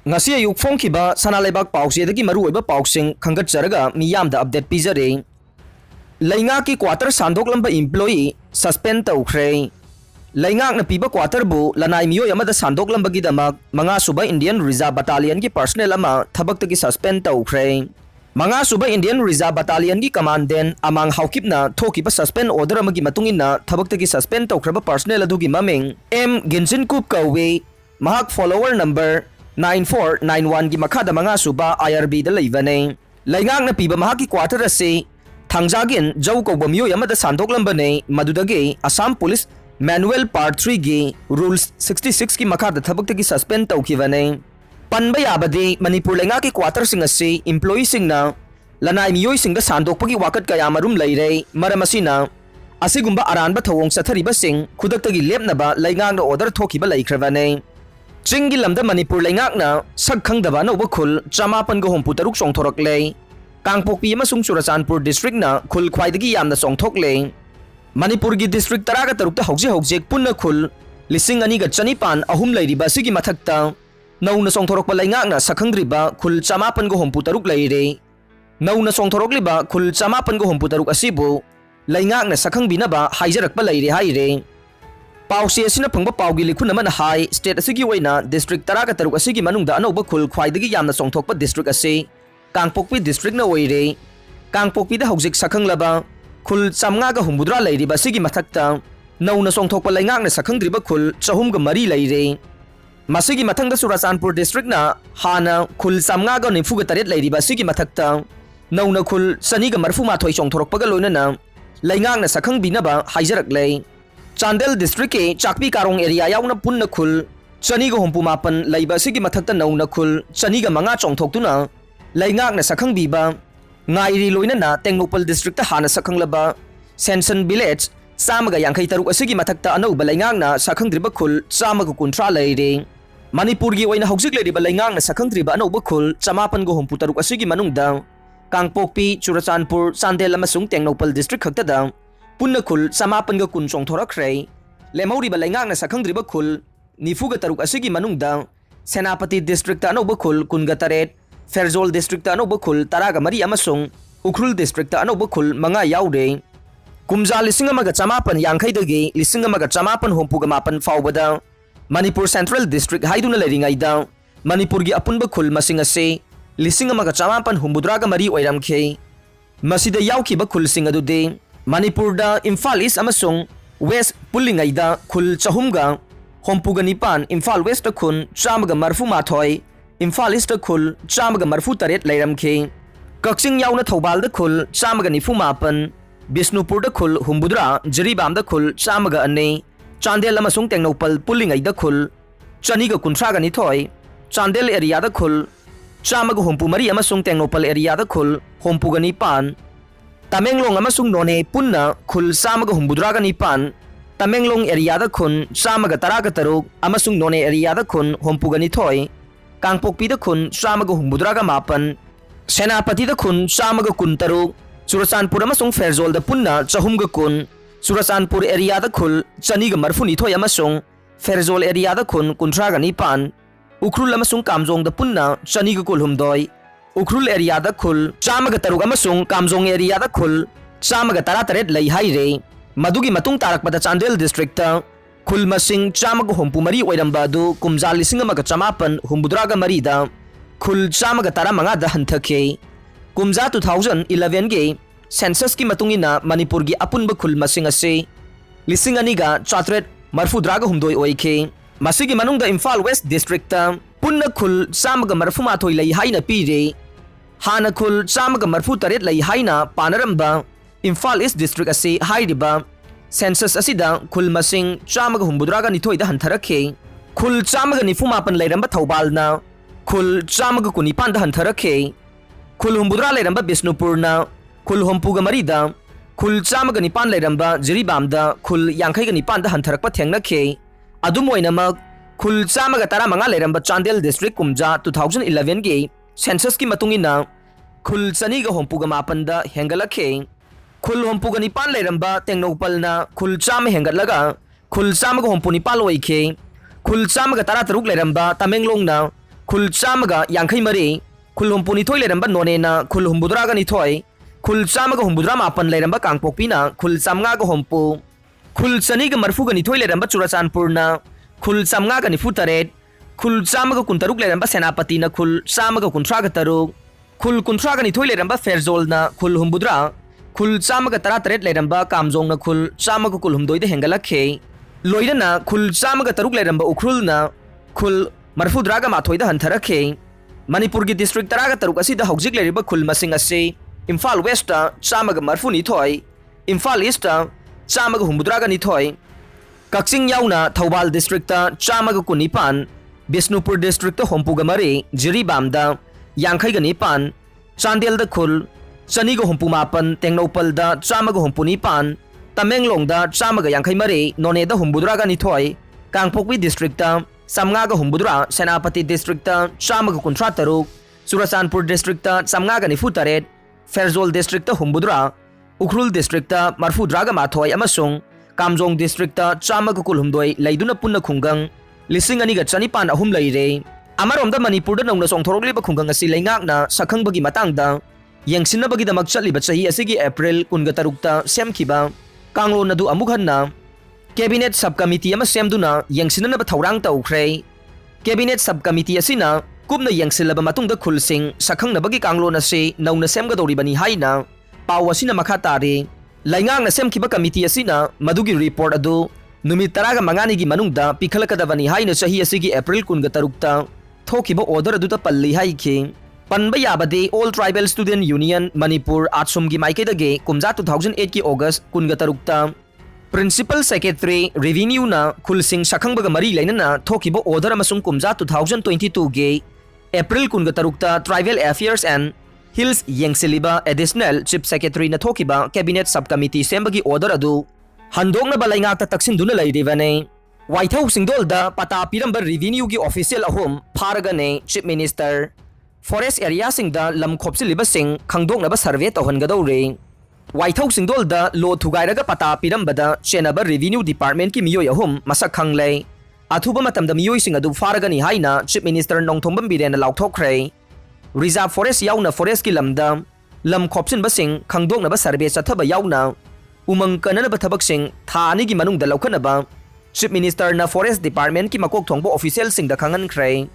ngasi ayuk phongkiba sanalaibak pausjedagi maruoiba pausing khangatjaraga miyamda update pijare. Leingakki quarter Sandoklamba employee suspend Toukhre. Leingakna piba quarter bu lanai miyoi amada Sandoklambagi damak manga suba Indian Reserve Battalion ki personnel ama thabaktagi suspend Toukhre. Manga suba Indian Reserve Battalion ki commandant amang haukipna thokiba suspend order amagi matungina thabaktagi suspend Toukhraba personnel adugi maming M Ginsin Kup kawe mahak follower number 9491 की मखादा मंगा सुबा IRB the लेबने लेंगांग न पीबा महा की quarter असे थांगजागिन जौ कौबा मियो यमदा सांदोकलंबने मदुदगे Assam police manual part 3 गे rules 66 की मखादा थबक की सस्पेंड तौखिबने पनबा याबदे मणिपुर लेंगा की क्वार्टर सिंग असे एम्प्लॉई सिंगना लनाई मियो सिंग द सांदोकपगी वाकत कया मरुम लैरे मरमसिना असिगुंबा अरानबा थवोंग सथरिबा सिंग खुदक्तगी लेपनबा लेंगांग न ऑर्डर थोखिबा लैख्रबने चिंगी लमदा मणिपुर लेंगाकना सक खंगदबा नौबा खुल 54 चोंथोरकले कांगपोकपी अमसुंग चुराचानपुर डिस्ट्रिक्ट ना खुल ख्वाइदगी यामना चोंथोकले मणिपुर की डिस्ट्रिक्ट 13 हौजे पुन्ना खुल 2,250 अहुम लैरिबा सिगी मथक्ता नौना चोंथोरकपा लेंगाकना सखंग्रिबा खुल 54 लैरे नौना चोंथोरकलिबा खुल 54 असिबु लेंगाकना सखंगबिनबा हाइजरकपा लैरे हाइरे पाउसे असिना फंगबा पाउगी लिखुन अमन हाई स्टेट असिगी वैना डिस्ट्रिक्ट 13 असिगी मनुंगदा अनौबा खुल ख्वाइदगी यामना चोंथोकपा डिस्ट्रिक्ट असे कांगपोकपी डिस्ट्रिक्ट ना ओइरे कांगपोकपी दा हौजिक सखंगलबा खुल 550 लैरिबा सिगी मथक्ता नौना चोंथोकपा लेंगाकना सखंग्रिबा खुल 303 लैरे मसिगी मथंगदा चुराचानपुर डिस्ट्रिक्ट ना हाना खुल 593 लैरिबा सिगी मथक्ता नौना खुल 240 चोंथोरकपगा लोइनना लेंगाकना सखंगबिनबा हाइजरकले चांदेल डिस्ट्रिक्ट के चाकपी कारोंग एरिया याउना पुन्ना खुल 254 लैबा सिगी मथक्ता नौना खुल 205 चोंथोक्तुना लेंगाकना सखंगबिबा ngairi loinana Tengnopal district ta hana sakhanghlaba Senson village 153 asigi mathakta anauba leingakna sakhangdriba khul 113 leire Manipur gi oina hojik leiriba leingakna sakhangdriba anauba khul 563 asigi manungda Kangpokpi Churachandpur Sandel amasung Tengnopal district khaktada punna khul 510 chongthorakhre lemhauriba leingakna sakhangdriba khul 93 asigi manungda Senapati district ta anauba khul 18 Ferzol district अनौब खुल 13 अमसुंग Ukhrul district अनौब खुल 5 याउरे कुमजा 1950 1950 फाउबदा Manipur central district हाइदुना लेरिंगाइदा Manipur की अपुनब खुल मसिंग असे 1950 ओइरमखे मसिदा याउखिबा खुलसिंग अदुदे मणिपुर दा Imphal east अमसुंग waste पुलिंगाइदा खुल 409 Imphal waste खुन 130 Imphal east खुल 138 लैरमखे कक्सिंग याउना थौबाल खुल 194 बिष्णुपुर खुल 60 जिरीबाम खुल 102 चांदेल अमसुंग टेंगनौपल पुलिंगाइदा खुल 239 चांदेल एरिया खुल 164 अमसुंग टेंगनौपल एरिया खुल 9 तमेंगलोंग अमसुंग नोने पुन्ना खुल 169 तमेंगलोंग एरिया खुन 113 अमसुंग नोने एरिया खुन 9 कांगपोकपी खुन 159 सेनापति खुन 113 चुराचानपुर फेरजोल पुन्ना 210 चुराचानपुर एरिया खुल 232 फेरजोल एरिया खुन 19 उख्रुल कामजोंग पुन्ना 212 उख्रुल एरिया खुल 103 कामजोंग एरिया खुल 113 लई हाइरे मदुगी मतुंग तारकपदा चांदेल डिस्ट्रिक्ट खुल मसिंग 164 ओइरंबादु कुमजा 1953 दा खुल 115 दा हंथखे कुमजा 2011 गे सेंसस की मतुंगिना मणिपुर की अपुनब खुल मसिंग असे 2,434 ओइखे मसिगी मनुंग इम्फाल वेस्ट डिस्ट्रिक्ट पुन्ना खुल 130 लई हाइना पीरे हाना खुल 138 लई हाइना पानरंबा इम्फाल ईस्ट डिस्ट्रिक्ट असे हाइरिबा सेंसस असिदा खुल मसिंग 162 दा हंथरखे खुल 194 लैरंबा थौबालना खुल 119 दा हंथरखे खुल 60 लैरंबा बिष्णुपुरना खुल 94 दा खुल 109 लैरंबा जिरीबामदा खुल 59 दा हंथरकपा थेंगनखे अदुम ओइनमक खुल 115 लैरंबा चांदेल डिस्ट्रिक्ट कुमजा 2011 गे सेंसस की मतुंगिना खुल 269 दा हेंगलखे खुल 9 लैरंबा टेंगनौपलना खुल 100 हेंगतलगा खुल 159 ओइखे खुल 113 लैरंबा तमेंगलोंगना khul chamaga yankhai mari khul humpuni thoi leramba nonena khul humbudra ga ni thoi khul chamaga humbudra mapan leramba kangpokpi na khul chamnga ga hompu khul chani ga marfu ga ni thoi leramba churachanpur na khul chamnga ga ni fu taret khul chamaga kuntaruk leramba senapati na khul chamaga kunthra ga taruk khul kunthra ga ni thoi leramba ferzol na khul humbudra khul chamaga tara taret leramba kamjong na khul chamaga kul humdoi de hengalakhe loidana khul chamaga taruk leramba ukhrul na khul marfudra ga mathoi da hantarakhe manipur gi district taraga taruk asi da hojik leriba khul masing ase imphal west ta chamaga marfu ni thoi imphal east ta chamaga humbudra ga ni thoi kaksing yauna thobal district ta chamaga kunipan bisnupur district ta hompuga mari jiribam da yankhai ga nipan chandel da khul chani ga hompu mapan tengnopal da chamaga hompuni pan tamenglong da chamaga yankhai mari none da humbudra ga ni thoi kangpokwi district ta samnga ga humbudra senapati district ta chamaga kunthra taruk surachanpur district ta samnga ga nifu taret ferzol district ta humbudra ukhrul district ta marfudra ga mathoi amasung kamjong district ta chamaga kulhumdoi leiduna punna khungang lising ani ga chanipan ahum leire amarom da manipur da nongna songthorokliba khungang asi leingak na sakhang bagi matang da yengsinna bagi damak chaliba chahi asigi april 13 ta semkhiba kanglo nadu amukhan na Cabinet Subcommittee ama semduna yengsinna ba thaurang toukhre Cabinet Subcommittee asina kupna yengsilaba matungda khulsing sakhang na bagi kanglo na se nauna semga dori bani haina paw asina makha tare laingang na semkhiba committee asina madugi report adu numit taraga mangani gi manungda pikhalakada bani haina chahi asigi April 13 ta thokiba order adu ta palli haikhe panba yabade All Tribal Student Union Manipur Atsum gi maikedage kumja 2008 ki August 13 ta Principal Secretary Revenue na khulsing sakhangbaga mari lainana thokiba order amasung kumja 2022 ge April 13 ta Tribal Affairs and Hills Yengsiliba Additional Chief Secretary na thokiba Cabinet Subcommittee sembagi order adu handongna balaingak ta taksinduna lairivane Waithau singdol da pata piramba revenue gi official ahum pharagane Chief Minister Forest area singda lam khopsiliba sing khangdongna ba survey tohangadore Waithau singdol da lo thugairaga pata pirambada chenaba revenue department ki miyoi ahum masak khanglei athuba matamda miyoi sing adu faragani haina Chief Minister Nongthombam Birena lauthokre Reserve Forest yauna forest ki lamda lam khopsin ba sing khangdokna ba survey chathaba yauna umang kanana ba thabak sing thani gi manung da laukhana ba Chief Minister na Forest Department ki makok thongbo official sing da khangan khre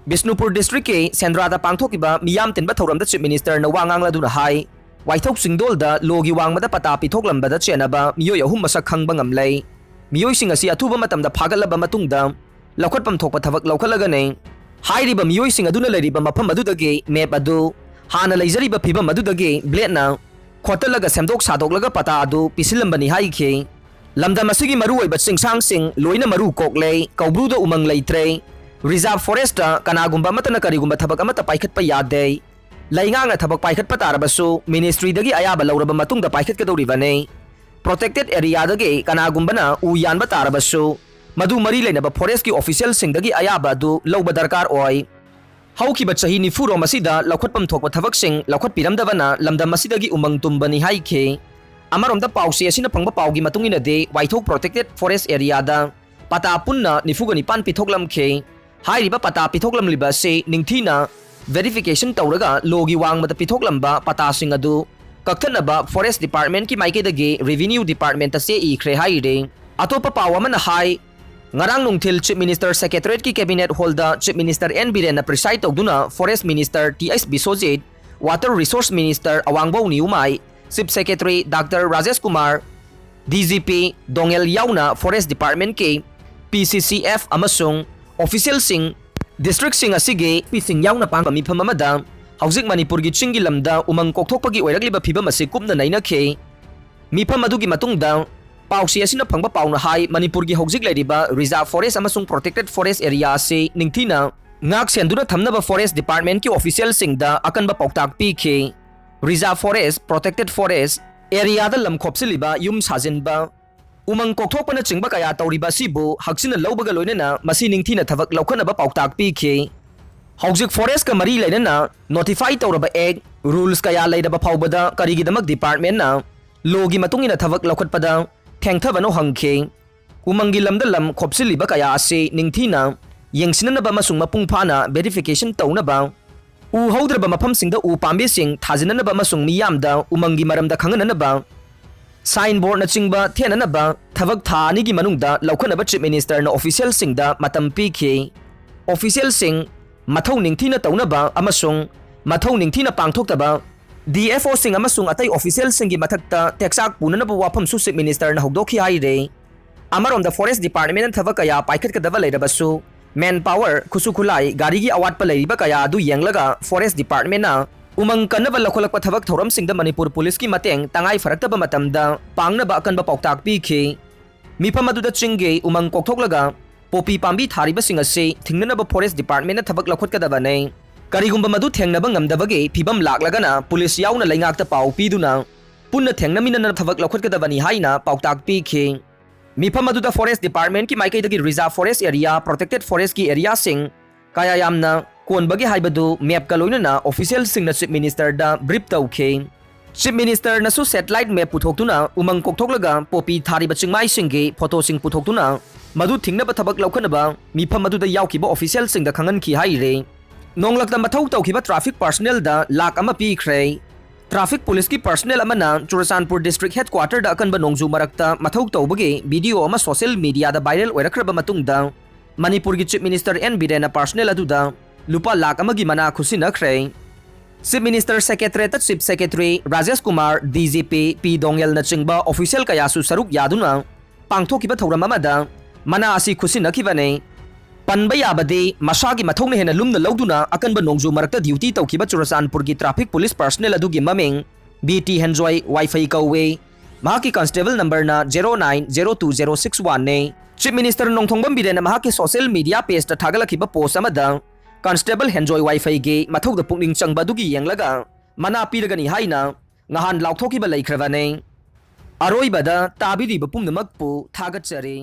Bisnupur district ke Sendrada pangthokiba miyam tinba thoram da Chief Minister na wangang laduna hai Waithok singdol da logi wangmada pata pithoklamba da chenaba miyoi ahum masak khangba ngamlei miyoi sing asi athuba matamda phagalaba matungda laukhatpam thokpa thabak laukhalaga nei hairiba miyoi sing aduna leriba mafam adudage map adu hana leijariba phibam adudage blade na khotalaga semdok sadoklaga pata adu pisilambani haikhe lamda masigi maru oiba singsang sing loina maru koklei kaubruda umang leitre reserve forest kanagumba matana karigumba thabak amata paikhatpa yadei Laingang na thabak paikhat patarabasu ministry dagi ayaba lauraba matungda paikhat kadoribane protected area dagi kanagumbana u yanba tarabasu madu mari leinaba forest ki official sing dagi ayaba du lauba darkar oi hauki bachahi ni furo masida laukhatpam thokpa thabak sing laukhat piramdabana lamdam masidagi umang tumbani haikhe amaromda pause asina pangba paugi matungina de Waithok protected forest area da pata punna nifugani pan pithoklamkhe hairiba pata pithoklam liba se ningthina verification tauraga logi wangmada pithoklamba pata sing adu kaktanaba Forest Department ki maikedage Revenue Department ta se I khre haire atopa pawamana hai ngarang nungthil Chief Minister Secretariat ki Cabinet Holda Chief Minister N Biren na preside tawduna Forest Minister TS Bisojit Water Resource Minister Awangbo Niumai Chief Secretary Dr. Rajesh Kumar DGP Dongel Yauna Forest Department ke PCCF amasung official sing District sing asige pising yauna pang pamipam amada hauzik Manipur gi chingi lamda umang kokthokpagi oiragliba phibam ase kupna nainakhe mifam adugi matungda pausi asina phangba pauna hai Manipur gi hauzik leiriba reserve forest amasung protected forest area ase ningthina ngak senduna thamnaba Forest Department ki official singda akanba pauktak pikhe reserve forest protected forest area da lam khopsiliba yum sajinba umang kokthokpana chingba kaya tawriba sibu haksina lawbaga loinana masi ningthina thabak laukhanaba pauktak pikhe hauzik forest ka mari lainana notify tawraba ek rules kaya laidaba phawbada karigidamak department na logi matungina thabak laukhatpada thengthabano hangkhe umangi lamda lam khopsiliba kaya ase ningthina yengsinanaba amasung mapung phana verification taunaba u haudraba mafamsingda u pambising thazinanaba amasung miyamda umangi maramda khangananaba signboard na chingba thenanaba thabak tha anigi manungda laukanaba chief minister na official singda matam pikhi official sing mathau ningthina taunaba amasung mathau ningthina pangthoktaba DFO sing amasung atai official singi mathakta texak punanaba wafam su chief minister na hogdokhi haire amarom the forest department thabak kaya paikhat kadaba leirabasu manpower khusu khulai gari gi awat pa leiriba kaya adu yenglaga forest department na umang kanaba lakholakpa thabak thoram singda manipur police ki mateng tangai faraktaba matamda pangnaba akanba pauktak pikhi mifam aduda chingge umang kokthoklaga popi pambi thariba sing ase thingnanaba forest department na thabak lakhotkadaba nei karigumba madu thengnaba ngamdabage phibam laklagana police yauna laingakta pau piduna punna thengnamina thabak lakhotkadabani haina pauktak pikhi mifam aduda forest department ki maikaidagi reserve forest area protected forest ki area sing kaya yamna konbagi haibadu map ka loinana official sing na chief minister da brief tawkhe chief minister na su satellite map puthoktuna umang kokthoklaga popi thari bachingmai singge photo sing puthoktuna madu thingna ba thabak laukhanaba mifam aduda yaukiba official sing da khangan ki haire nonglakta mathau tawkiba traffic personnel da lak ama pikre traffic police ki personnel amana Churasanpur district headquarter da akanba nongju marakta mathau tawbage video ama social media da viral oirakraba matungda Manipur gi chief minister N Birena personnel aduda lupa lak amagi mana khusinakre chief minister secretary ta chief secretary Rajesh Kumar DGP P Dongyal na chingba official kaya su saruk yaduna pangthokiba thoram amada mana asi khusinakibane panba yabade masagi mathongna hena lumna lauduna akanba nongju marakta duty tawkiba Churasanpur gi traffic police personnel adugi maming BT Henjoy wifi kawe mahaki constable number na 09020661 ne chief minister nongthongbam birena mahaki social media page ta thagalakiba post amada constable Henjoy wifi ge mathogda pukning changba dugi yenglaga mana piragani haina ngahan laukhokiba laikhrabane aroibada tabiri bapumnamakpu thagatchare